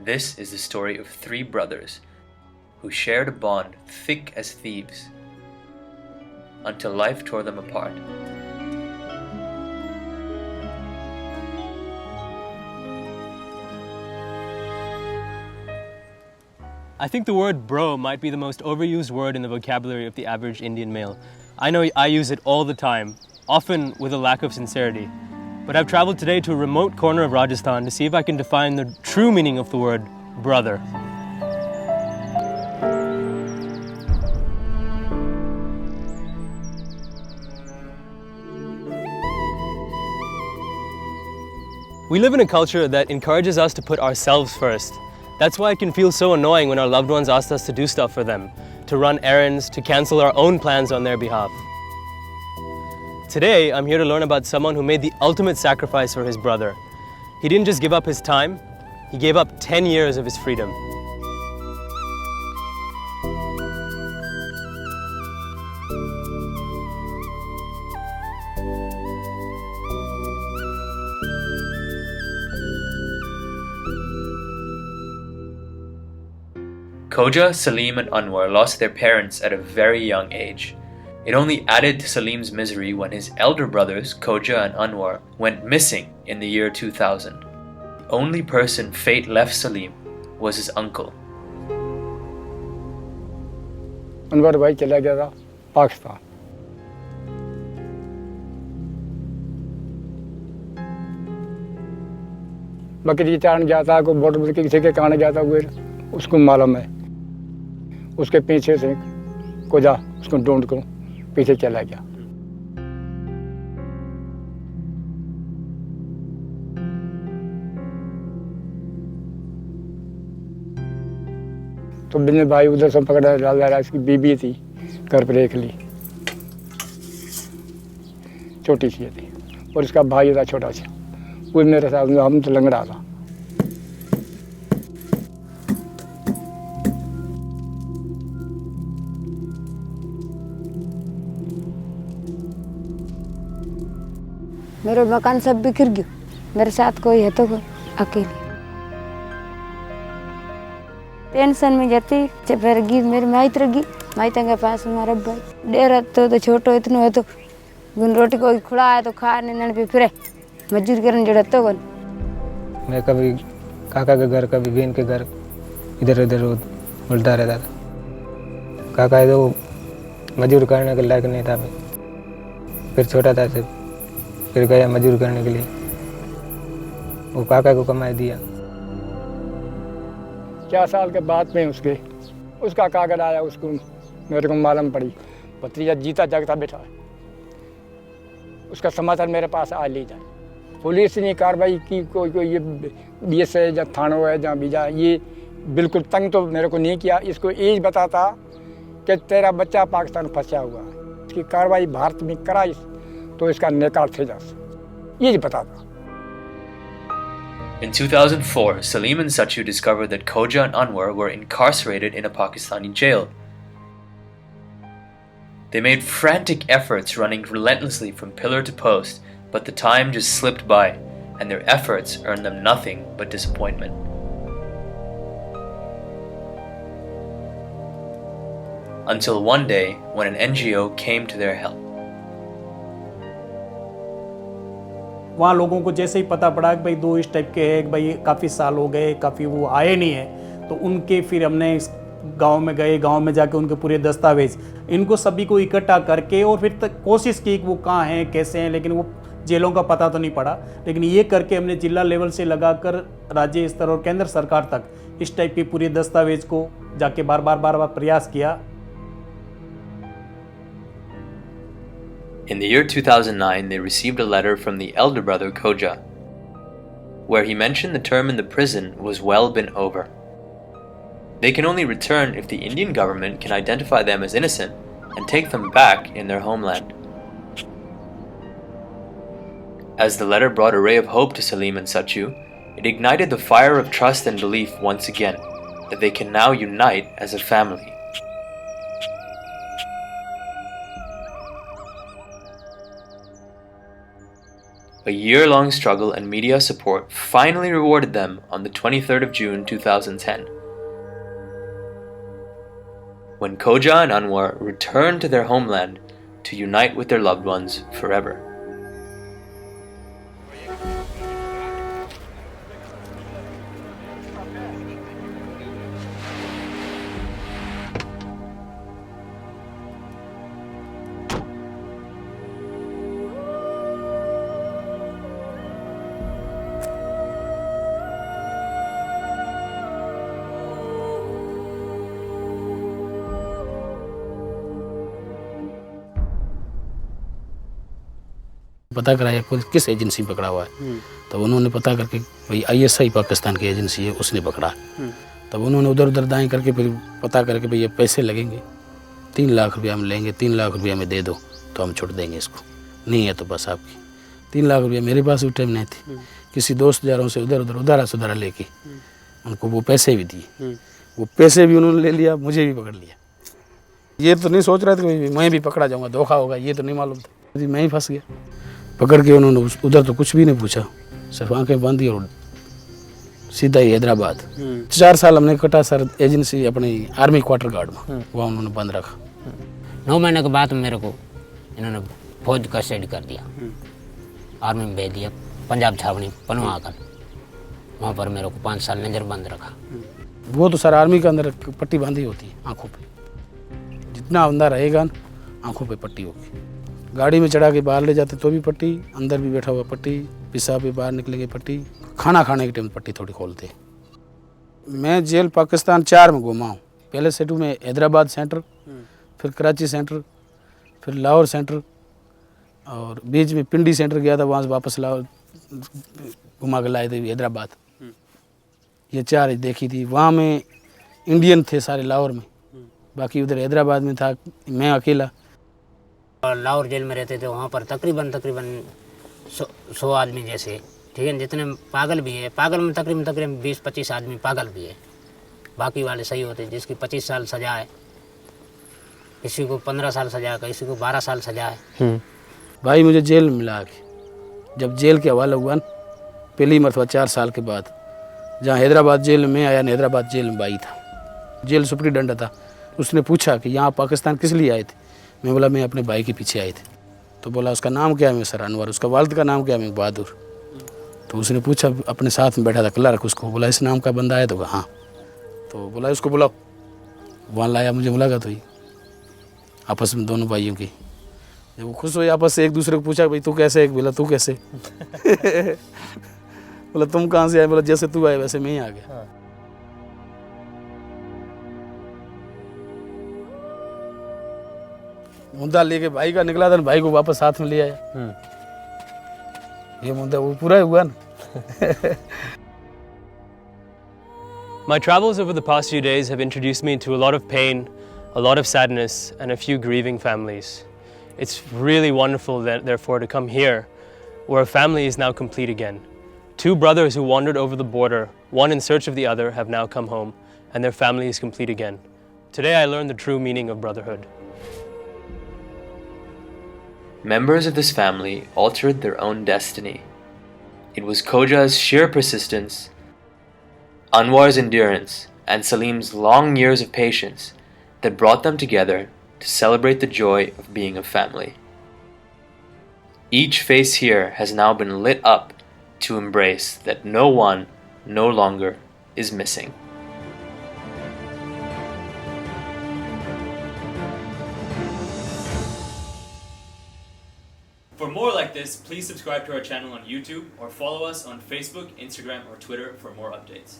This is the story of three brothers who shared a bond thick as thieves until life tore them apart. I think the word bro might be the most overused word in the vocabulary of the average Indian male. I know I use it all the time, often with a lack of sincerity. But I've traveled today to a remote corner of Rajasthan to see if I can define the true meaning of the word brother. We live in a culture that encourages us to put ourselves first. That's why it can feel so annoying when our loved ones ask us to do stuff for them, to run errands, to cancel our own plans on their behalf. Today, I'm here to learn about someone who made the ultimate sacrifice for his brother. He didn't just give up his time, he gave up 10 years of his freedom. Khoja, Salim and Anwar lost their parents at a very young age. It only added to Salim's misery when his elder brothers, Khoja and Anwar, went missing in the year 2000. The only person fate left Salim was his uncle. Anwar bhai chala gaya tha Pakistan. बकरी चारने जाता कोई boat boat के किसी के कान जाता हुए उसको मालूम है उसके पीछे से कोजा उसको ढूंढ को पीछे चला गया तो बिन्ने भाई उधर से पकड़ा डाल रहा इसकी बीबी थी घर पर देख ली छोटी सी थी और इसका भाई था छोटा सा वो मेरे साथ हम तो लंगड़ा था मेरे मकान सब बिखर गयो मेरे साथ कोई है तो कोई अकेली टेंशन में जाती फिर गी मेरी माइत रगी माइत के पास हमारा भाई डेरा तो छोटो इतना है तो गुन रोटी कोई खुड़ा है तो खा नहीं पे फिरे मजदूर करने जड़ा तो कौन मैं कभी काका के घर कभी बहन के घर इधर उधर उल्टा रहता था काका तो मजदूर करने के लायक नहीं था फिर छोटा था से फिर गया मजदूर करने के लिए वो काका को कमाई दिया 4 साल के बाद में उसका कागज आया उसको मेरे को मालूम पड़ी भतीजा जीता जागता बैठा है उसका समाचार मेरे पास आ ली जाए पुलिस ने कार्रवाई की कोई ये बीएस है या थानों है जहाँ बीजा ये बिल्कुल तंग तो मेरे को नहीं किया इसको यही बताता कि तेरा बच्चा पाकिस्तान फंसा हुआ है इसकी कार्रवाई भारत में कराई तो इसका निकाल थे जा ये बताता In 2004, Salim and Sachu discovered that Khoja and Anwar were incarcerated in a Pakistani jail. They made frantic efforts running relentlessly from pillar to post, but the time just slipped by, and their efforts earned them nothing but disappointment. Until one day, when an NGO came to their help. वहाँ लोगों को जैसे ही पता पड़ा कि भाई 2 इस type के हैं कि भाई काफ़ी साल हो गए काफ़ी वो आए नहीं है तो उनके फिर हमने इस गांव में गए गांव में जाके उनके पूरे दस्तावेज इनको सभी को इकट्ठा करके और फिर तक कोशिश की कि वो कहाँ हैं कैसे हैं लेकिन वो जेलों का पता तो नहीं पड़ा लेकिन ये करके हमने जिला लेवल से लगाकर राज्य स्तर और केंद्र सरकार तक इस टाइप के पूरे दस्तावेज को जाके बार बार प्रयास किया. In the year 2009, they received a letter from the elder brother Khoja, where he mentioned the term in the prison was well been over. They can only return if the Indian government can identify them as innocent and take them back in their homeland. As the letter brought a ray of hope to Salim and Sachu, it ignited the fire of trust and belief once again that they can now unite as a family. a year-long struggle and media support finally rewarded them on the 23rd of June 2010. When Khoja and Anwar returned to their homeland to unite with their loved ones forever. पता कराया किस agency में पकड़ा हुआ है, तब उन्होंने पता करके भाई ISI पाकिस्तान की एजेंसी है, उसने पकड़ा। तब उन्होंने उधर उधर दाएं करके फिर पता करके भाई ये पैसे लगेंगे, 3 लाख रुपया हम लेंगे, 3 लाख रुपया हमें दे दो तो हम छोड़ देंगे इसको, नहीं है तो बस आपकी। 3 लाख रुपया मेरे पास उस टाइम नहीं थी, किसी दोस्त यारों से उधर उधर उधारा सुधारा लेके उनको वो पैसे भी दिए, वो पैसे भी उन्होंने ले लिया, मुझे भी पकड़ लिया। ये तो नहीं सोच रहे थे कि मैं भी पकड़ा जाऊँगा, धोखा होगा, ये तो नहीं मालूम था, मैं ही फंस गया। पकड़ के उन्होंने उधर तो कुछ भी नहीं पूछा, सिर्फ आंखें बांधी और सीधा ही हैदराबाद। 4 साल हमने कटा सर एजेंसी अपनी आर्मी क्वार्टर गार्ड में, वहाँ उन्होंने बंद रखा। 9 महीने के बाद मेरे को इन्होंने फौज का सेड कर दिया, आर्मी में भेज दिया, पंजाब छावनी पनवा आकर, वहाँ पर मेरे को 5 साल नज़र बंद रखा। वो तो सर आर्मी के अंदर पट्टी बांधी होती है आँखों पे, जितना बंदा रहेगा आँखों पे पट्टी होगी। गाड़ी में चढ़ा के बाहर ले जाते तो भी पट्टी, अंदर भी बैठा हुआ पट्टी, पेशाब भी बाहर निकलेंगे पट्टी, खाना खाने के टाइम पट्टी थोड़ी खोलते। मैं जेल पाकिस्तान 4 में घूमा हूँ। पहले सेटू में हैदराबाद सेंटर, फिर कराची सेंटर, फिर लाहौर सेंटर, और बीच में पिंडी सेंटर गया था, वहाँ से वापस लाहौर घुमा के लाए थे हैदराबाद। ये 4 देखी थी। वहाँ में इंडियन थे सारे लाहौर में, बाकी उधर हैदराबाद में था मैं अकेला। और लाहौर जेल में रहते थे, वहाँ पर तकरीबन 100 आदमी जैसे, ठीक है, जितने पागल भी है, पागल में तकरीबन 20-25 आदमी पागल भी है, बाकी वाले सही होते। जिसकी 25 साल सजा है, किसी को 15 साल सजा है, किसी को 12 साल सजा है। भाई मुझे जेल में मिला के जब जेल के हवाला हुआ पहली मरतबा 4 साल के बाद, जहाँ हैदराबाद जेल में आया, हैदराबाद जेल में भाई था, जेल सुप्रीडेंट था। उसने पूछा कि यहाँ पाकिस्तान किस लिए आए थे? मैं बोला मैं अपने भाई के पीछे आए थे। तो बोला उसका नाम क्या है? मैं सर अनवर। उसका वालिद का नाम क्या है? मैं बहादुर। तो उसने पूछा, अपने साथ में बैठा था क्लर्क, उसको बोला इस नाम का बंदा है? तो कहा हाँ। तो बोला उसको बुलाओ। वहाँ लाया, मुझे मुलाकात हुई आपस में दोनों भाइयों की। जब वो खुश हुए आपस से, एक दूसरे को पूछा भाई तू कैसे? एक बोला तू कैसे? बोला तुम कहाँ से आए? बोला जैसे तू आए वैसे मैं ही आ गया। मुद्दा लेके भाई का निकला था, भाई को वापस साथ में ले आया। ये मुद्दा वो पूरा हुआ ना। My travels over the past few days have introduced me to a lot of pain, a lot of sadness, and a few grieving families. It's really wonderful, therefore, to come here, where a family is now complete again. 2 brothers who wandered over the border, one in search of the other, have now come home, and their family is complete again. Today I learned the true meaning of brotherhood. Members of this family altered their own destiny. It was Khoja's sheer persistence, Anwar's endurance, and Salim's long years of patience that brought them together to celebrate the joy of being a family. Each face here has now been lit up to embrace that no one no longer is missing. For more like this, please subscribe to our channel on YouTube or follow us on Facebook, Instagram, or Twitter for more updates.